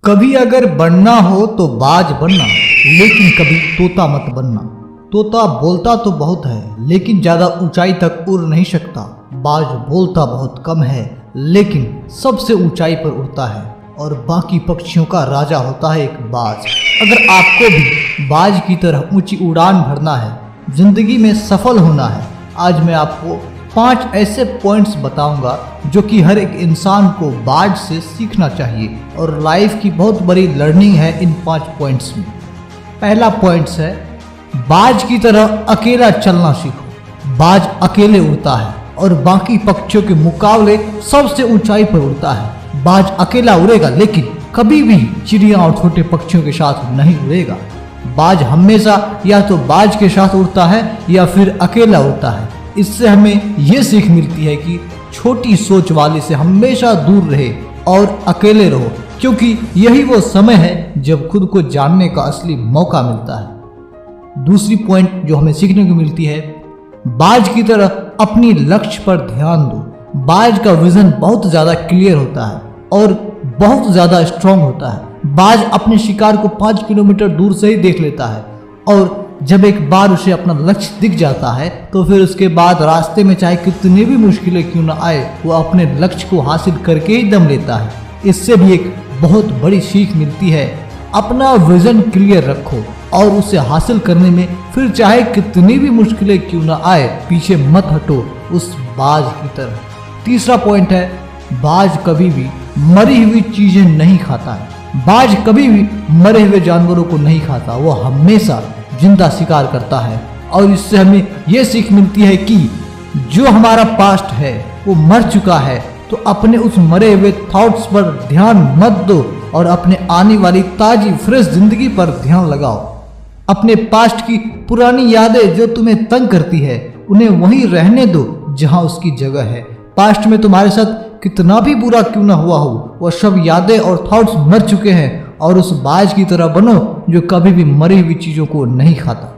कभी अगर बनना हो तो बाज बनना, लेकिन कभी तोता मत बनना। तोता बोलता तो बहुत है लेकिन ज़्यादा ऊंचाई तक उड़ नहीं सकता। बाज बोलता बहुत कम है लेकिन सबसे ऊंचाई पर उड़ता है और बाकी पक्षियों का राजा होता है एक बाज। अगर आपको भी बाज की तरह ऊंची उड़ान भरना है, जिंदगी में सफल होना है, आज मैं आपको 5 ऐसे पॉइंट्स बताऊंगा जो कि हर एक इंसान को बाज से सीखना चाहिए और लाइफ की बहुत बड़ी लर्निंग है इन 5 पॉइंट्स में। पहला पॉइंट्स है, बाज की तरह अकेला चलना सीखो। बाज अकेले उड़ता है और बाकी पक्षियों के मुकाबले सबसे ऊंचाई पर उड़ता है। बाज अकेला उड़ेगा लेकिन कभी भी चिड़िया और छोटे पक्षियों के साथ नहीं उड़ेगा। बाज हमेशा या तो बाज के साथ उड़ता है या फिर अकेला उड़ता है। इससे हमें ये सीख मिलती है कि छोटी सोच वाले से हमेशा दूर रहे और अकेले रहो, क्योंकि यही वो समय है जब खुद को जानने का असली मौका मिलता है। दूसरी पॉइंट जो हमें सीखने को मिलती है, बाज की तरह अपनी लक्ष्य पर ध्यान दो। बाज का विजन बहुत ज़्यादा क्लियर होता है और बहुत ज़्यादा स्ट्रांग होता है। बाज अपने शिकार को 5 किलोमीटर दूर से ही देख लेता है और जब एक बार उसे अपना लक्ष्य दिख जाता है तो फिर उसके बाद रास्ते में चाहे कितनी भी मुश्किलें क्यों न आए, वो अपने लक्ष्य को हासिल करके ही दम लेता है। इससे भी एक बहुत बड़ी सीख मिलती है, अपना विजन क्लियर रखो और उसे हासिल करने में फिर चाहे कितनी भी मुश्किलें क्यों न आए, पीछे मत हटो उस बाज की तरह। तीसरा पॉइंट है, बाज कभी भी मरी हुई चीजें नहीं खाता है। बाज कभी भी मरे हुए जानवरों को नहीं खाता, वो हमेशा जिंदा शिकार करता है। और इससे हमें यह सीख मिलती है कि जो हमारा पास्ट है वो मर चुका है, तो अपने उस मरे हुए थॉट्स पर ध्यान मत दो और अपने आने वाली ताजी फ्रेश जिंदगी पर ध्यान लगाओ। अपने पास्ट की पुरानी यादें जो तुम्हें तंग करती है, उन्हें वहीं रहने दो जहां उसकी जगह है। पास्ट में तुम्हारे साथ कितना भी बुरा क्यों ना हुआ हो, वह सब यादें और थॉट्स मर चुके हैं और उस बाज की तरह बनो जो कभी भी मरी हुई चीजों को नहीं खाता।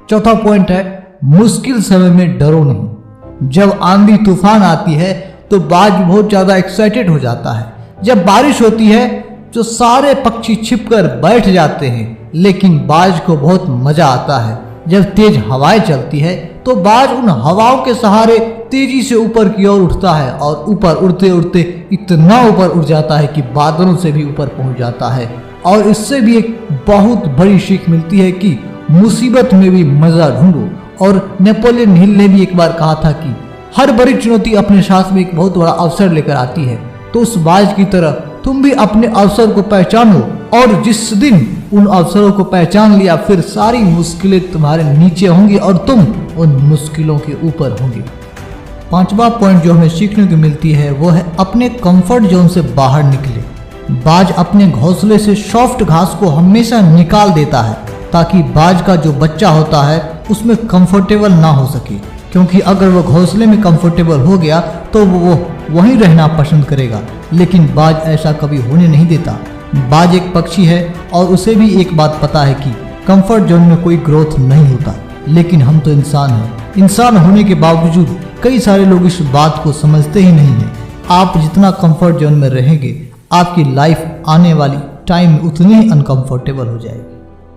चौथा पॉइंट है, मुश्किल समय में डरो नहीं। जब आंधी तूफान आती है तो बाज बहुत ज्यादा एक्साइटेड हो जाता है। जब बारिश होती है तो सारे पक्षी छिपकर बैठ जाते हैं, लेकिन बाज को बहुत मजा आता है। जब तेज हवाएं चलती है तो बाज उन हवाओं के सहारे तेजी से ऊपर की ओर उठता है और ऊपर उड़ते उड़ते इतना ऊपर उड़ जाता है कि बादलों से भी ऊपर पहुंच जाता है। और इससे भी एक बहुत बड़ी सीख मिलती है कि मुसीबत में भी मजा ढूंढो। और नेपोलियन हिल ने भी एक बार कहा था कि हर बड़ी चुनौती अपने साथ में एक बहुत बड़ा अवसर लेकर आती है। तो उस बाज की तरह तुम भी अपने अवसर को पहचानो और जिस दिन उन अवसरों को पहचान लिया, फिर सारी मुश्किलें तुम्हारे नीचे होंगी और तुम उन मुश्किलों के ऊपर होंगे। 5वां पॉइंट जो हमें सीखने को मिलती है वो है, अपने कंफर्ट जोन से बाहर निकले। बाज अपने घोंसले से सॉफ्ट घास को हमेशा निकाल देता है ताकि बाज का जो बच्चा होता है उसमें कंफर्टेबल ना हो सके, क्योंकि अगर वो घोंसले में कंफर्टेबल हो गया तो वो वहीं रहना पसंद करेगा। लेकिन बाज ऐसा कभी होने नहीं देता। बाज एक पक्षी है और उसे भी एक बात पता है कि कंफर्ट जोन में कोई ग्रोथ नहीं होता। लेकिन हम तो इंसान हैं। इंसान होने के बावजूद कई सारे लोग इस बात को समझते ही नहीं हैं। आप जितना कंफर्ट जोन में रहेंगे, आपकी लाइफ आने वाली टाइम में उतनी ही अनकंफर्टेबल हो जाएगी।